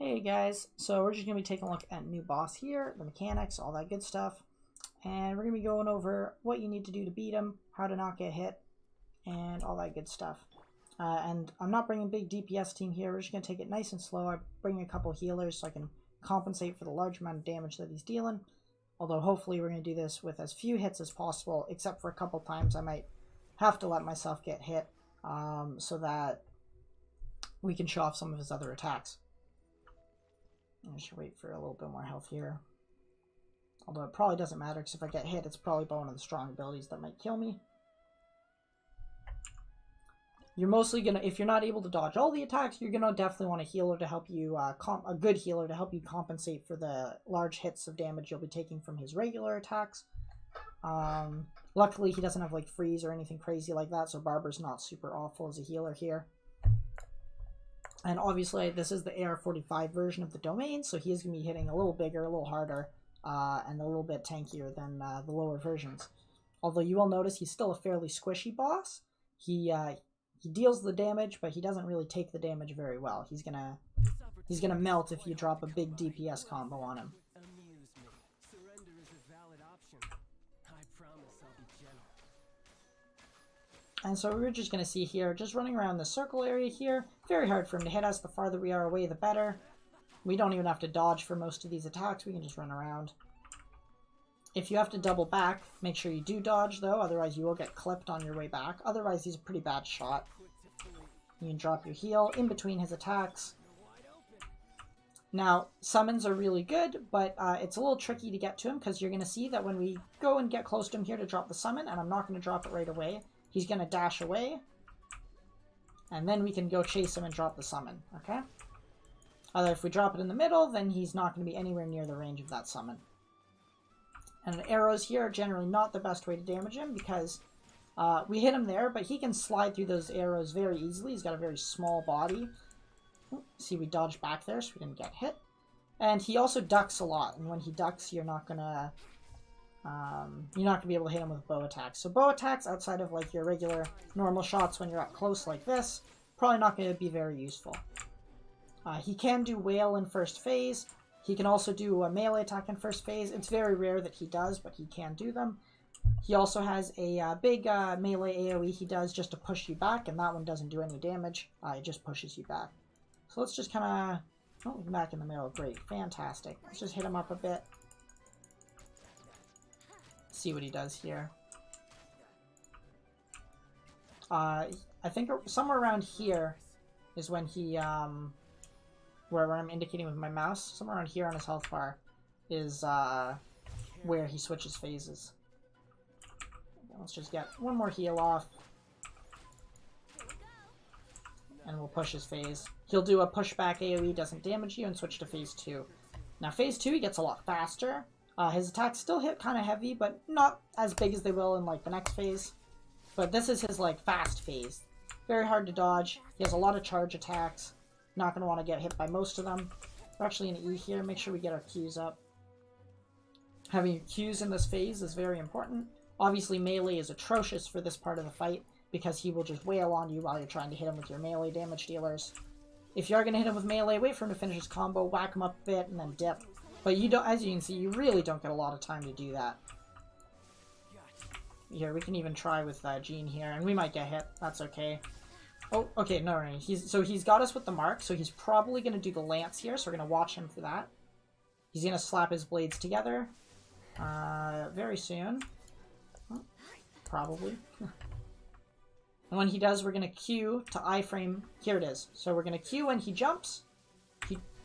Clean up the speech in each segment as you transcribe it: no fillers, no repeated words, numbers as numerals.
Hey guys, so we're just going to be taking a look at new boss here, the mechanics, all that good stuff. And we're going to be going over what you need to do to beat him, how to not get hit, and all that good stuff. And I'm not bringing a big DPS team here, we're just going to take it nice and slow. I'm bringing a couple healers so I can compensate for the large amount of damage that he's dealing. Although hopefully we're going to do this with as few hits as possible, except for a couple times I might have to let myself get hit so that we can show off some of his other attacks. I should wait for a little bit more health here. Although it probably doesn't matter, because if I get hit, it's probably one of the strong abilities that might kill me. You're mostly going to, if you're not able to dodge all the attacks, you're going to definitely want a healer to help you, a good healer to help you compensate for the large hits of damage you'll be taking from his regular attacks. Luckily, he doesn't have, like, freeze or anything crazy like that, so Barber's not super awful as a healer here. And obviously, this is the AR-45 version of the domain, so he is going to be hitting a little bigger, a little harder, and a little bit tankier than the lower versions. Although you will notice he's still a fairly squishy boss. He deals the damage, but he doesn't really take the damage very well. He's gonna melt if you drop a big DPS combo on him. And so we're just going to see here, just running around the circle area here. Very hard for him to hit us. The farther we are away, the better. We don't even have to dodge for most of these attacks. We can just run around. If you have to double back, make sure you do dodge, though. Otherwise, you will get clipped on your way back. Otherwise, he's a pretty bad shot. You can drop your heal in between his attacks. Now, summons are really good, but it's a little tricky to get to him, because you're going to see that when we go and get close to him here to drop the summon, and I'm not going to drop it right away, he's going to dash away, and then we can go chase him and drop the summon, okay? If we drop it in the middle, then he's not going to be anywhere near the range of that summon. And arrows here are generally not the best way to damage him, because we hit him there, but he can slide through those arrows very easily. He's got a very small body. See, we dodged back there, so we didn't get hit. And he also ducks a lot, and when he ducks, you're not going to be able to hit him with bow attacks. So bow attacks, outside of like your regular normal shots when you're up close like this, probably not going to be very useful. He can do wail in first phase. He can also do a melee attack in first phase. It's very rare that he does, but he can do them. He also has a big melee AoE he does just to push you back, and that one doesn't do any damage. It just pushes you back. So let's just kind of... Oh, back in the middle. Great. Fantastic. Let's just hit him up a bit. See what he does here. I think somewhere around here is when he, where I'm indicating with my mouse, somewhere around here on his health bar is where he switches phases. Let's just get one more heal off. And we'll push his phase. He'll do a pushback AoE, doesn't damage you, and switch to phase 2. Now phase 2 he gets a lot faster. His attacks still hit kind of heavy, but not as big as they will in, like, the next phase. But this is his, like, fast phase. Very hard to dodge. He has a lot of charge attacks. Not going to want to get hit by most of them. We're actually going to E here. Make sure we get our Qs up. Having your Qs in this phase is very important. Obviously, melee is atrocious for this part of the fight, because he will just wail on you while you're trying to hit him with your melee damage dealers. If you are going to hit him with melee, wait for him to finish his combo, whack him up a bit, and then dip. But you don't, as you can see, you really don't get a lot of time to do that. Here, we can even try with Jean here, and we might get hit. That's okay. Oh, okay, no. He's got us with the mark, so he's probably going to do the lance here, so we're going to watch him for that. He's going to slap his blades together. Very soon. Oh, probably. And when he does, we're going to Q to iframe. Here it is. So we're going to Q when he jumps.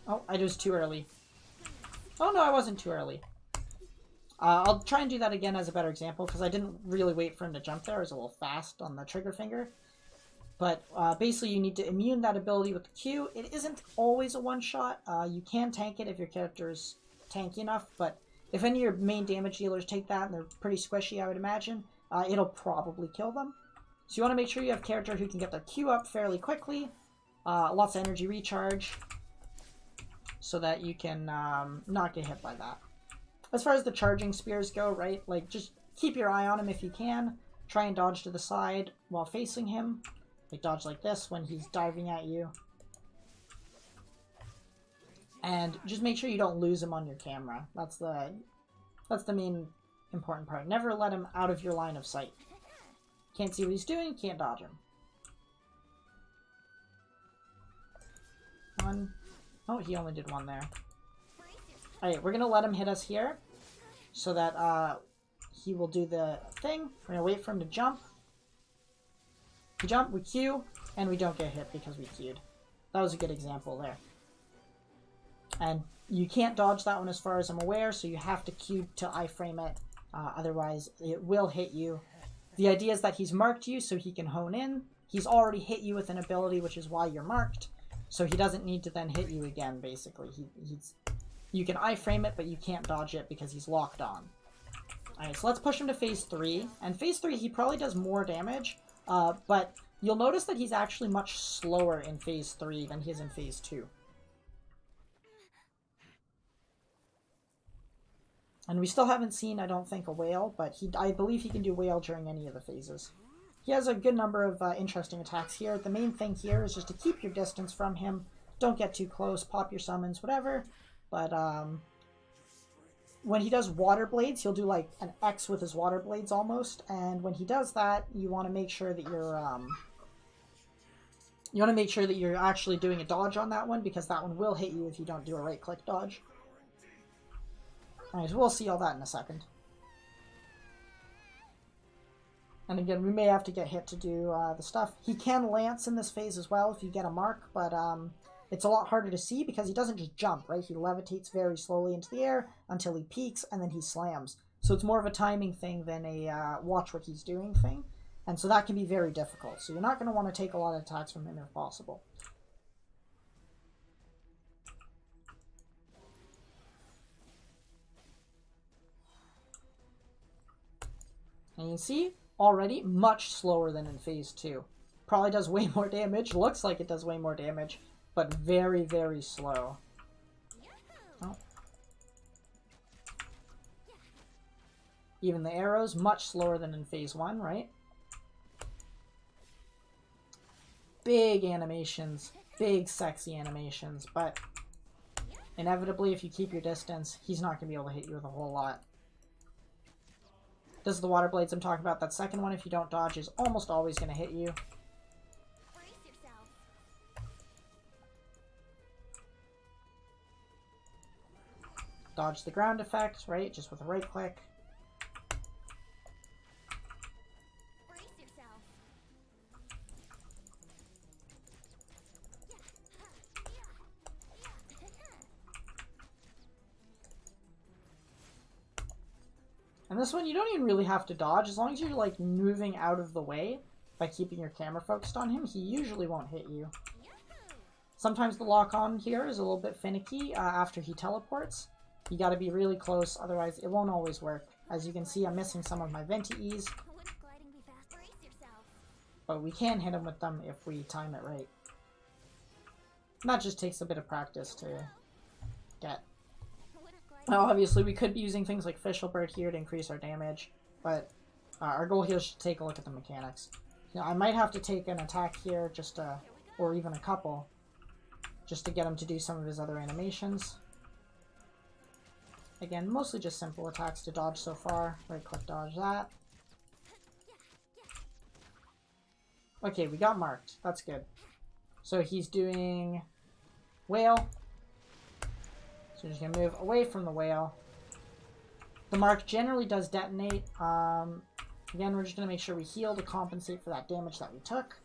Oh, I was too early. Oh, no, I wasn't too early. I'll try and do that again as a better example, because I didn't really wait for him to jump there. I was a little fast on the trigger finger. But basically, you need to immune that ability with the Q. It isn't always a one-shot. You can tank it if your character is tanky enough, but if any of your main damage dealers take that, and they're pretty squishy, I would imagine, it'll probably kill them. So you want to make sure you have a character who can get their Q up fairly quickly, lots of energy recharge, so that you can not get hit by that. As far as the charging spears go, right, like, just keep your eye on him if you can. Try and dodge to the side while facing him. Like, dodge like this when he's diving at you. And just make sure you don't lose him on your camera. That's the main important part. Never let him out of your line of sight. Can't see what he's doing, can't dodge him. One. Oh, he only did one there. Alright, we're gonna let him hit us here. So that he will do the thing. We're gonna wait for him to jump. We jump, we Q, and we don't get hit because we Q'd. That was a good example there. And you can't dodge that one as far as I'm aware, so you have to Q to iframe it. Otherwise, it will hit you. The idea is that he's marked you so he can hone in. He's already hit you with an ability, which is why you're marked. So he doesn't need to then hit you again, basically. You can iframe it, but you can't dodge it because he's locked on. Alright, so let's push him to phase 3. And phase 3, he probably does more damage, but you'll notice that he's actually much slower in phase 3 than he is in phase 2. And we still haven't seen, I don't think, a whale, but I believe he can do whale during any of the phases. He has a good number of interesting attacks here. The main thing here is just to keep your distance from him. Don't get too close, pop your summons, whatever. But when he does water blades, he'll do like an X with his water blades almost. And when he does that, you want to make sure that you're actually doing a dodge on that one, because that one will hit you if you don't do a right-click dodge. Alright, so we'll see all that in a second. And again, we may have to get hit to do the stuff. He can lance in this phase as well if you get a mark, but it's a lot harder to see because he doesn't just jump, right? He levitates very slowly into the air until he peaks, and then he slams. So it's more of a timing thing than a watch what he's doing thing. And so that can be very difficult. So you're not going to want to take a lot of attacks from him if possible. And you can see, already, much slower than in phase 2. Probably does way more damage, looks like it does way more damage, but very, very slow. Oh. Even the arrows, much slower than in phase 1, right? Big animations, big sexy animations, but inevitably if you keep your distance, he's not going to be able to hit you with a whole lot. This is the water blades I'm talking about. That second one, if you don't dodge, is almost always going to hit you. Dodge the ground effect, right? Just with a right click. And this one, you don't even really have to dodge. As long as you're, like, moving out of the way by keeping your camera focused on him, he usually won't hit you. Sometimes the lock-on here is a little bit finicky after he teleports. You gotta be really close, otherwise it won't always work. As you can see, I'm missing some of my Venti-E's. But we can hit him with them if we time it right. And that just takes a bit of practice to get. Now, obviously, we could be using things like Fishelbird here to increase our damage, but our goal here is to take a look at the mechanics. You know, I might have to take an attack here, just to, or even a couple, just to get him to do some of his other animations. Again, mostly just simple attacks to dodge so far. Right-click dodge that. Okay, we got marked. That's good. So he's doing whale. So we're just gonna move away from the whale. The mark generally does detonate. Again, we're just gonna make sure we heal to compensate for that damage that we took.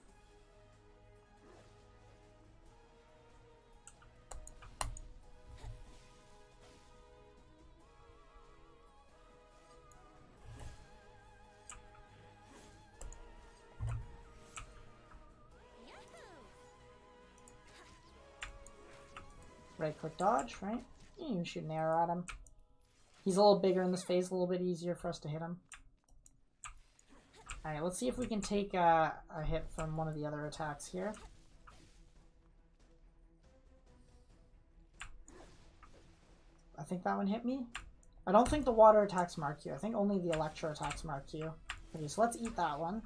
Right-click dodge, right? You can shoot an arrow at him. He's a little bigger in this phase, a little bit easier for us to hit him. Alright, let's see if we can take a hit from one of the other attacks here. I think that one hit me. I don't think the water attacks mark you. I think only the electro attacks mark you. Okay, so let's eat that one.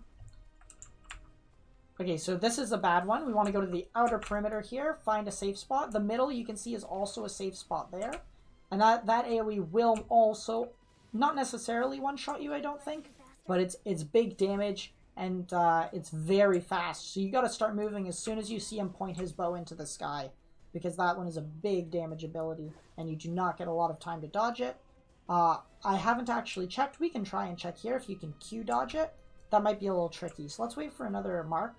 Okay, so this is a bad one. We want to go to the outer perimeter here, find a safe spot. The middle, you can see, is also a safe spot there. And that AoE will also, not necessarily one-shot you, I don't think, but it's big damage, and it's very fast. So you got to start moving as soon as you see him point his bow into the sky, because that one is a big damage ability, and you do not get a lot of time to dodge it. I haven't actually checked. We can try and check here if you can Q dodge it. That might be a little tricky. So let's wait for another mark.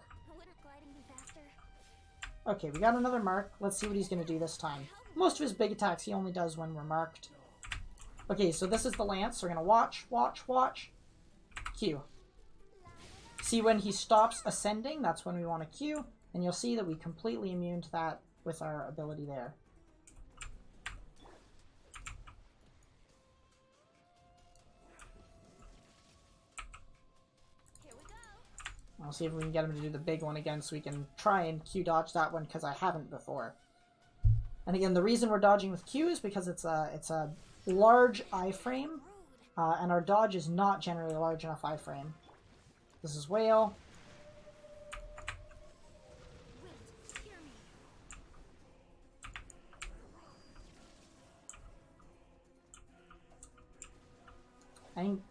Okay, we got another mark. Let's see what he's going to do this time. Most of his big attacks he only does when we're marked. Okay, so this is the lance. We're going to watch, watch, watch. Q. See when he stops ascending, that's when we want to Q. And you'll see that we completely immune to that with our ability there. I'll see if we can get him to do the big one again so we can try and Q dodge that one, because I haven't before. And again, the reason we're dodging with Q is because it's a large iframe, and our dodge is not generally a large enough iframe. This is Whale.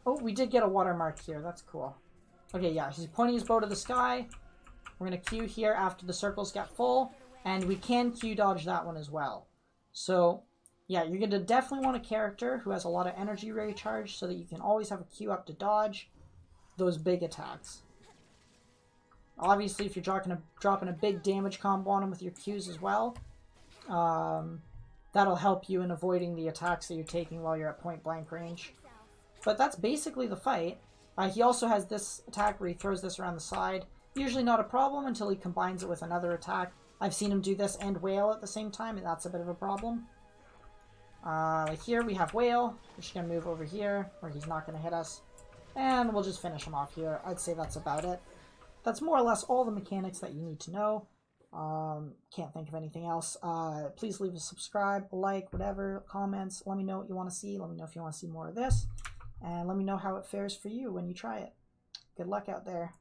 Oh, we did get a watermark here. That's cool. Okay, yeah, he's pointing his bow to the sky. We're going to Q here after the circles get full. And we can Q dodge that one as well. So, yeah, you're going to definitely want a character who has a lot of energy recharge so that you can always have a Q up to dodge those big attacks. Obviously, if you're dropping a big damage combo on him with your Qs as well, that'll help you in avoiding the attacks that you're taking while you're at point blank range. But that's basically the fight. He also has this attack where he throws this around the side. Usually not a problem until he combines it with another attack. I've seen him do this and Whale at the same time, and that's a bit of a problem. Like here we have Whale. We're just going to move over here where he's not going to hit us. And we'll just finish him off here. I'd say that's about it. That's more or less all the mechanics that you need to know. Can't think of anything else. Please leave a subscribe, a like, whatever, comments. Let me know what you want to see. Let me know if you want to see more of this. And let me know how it fares for you when you try it. Good luck out there.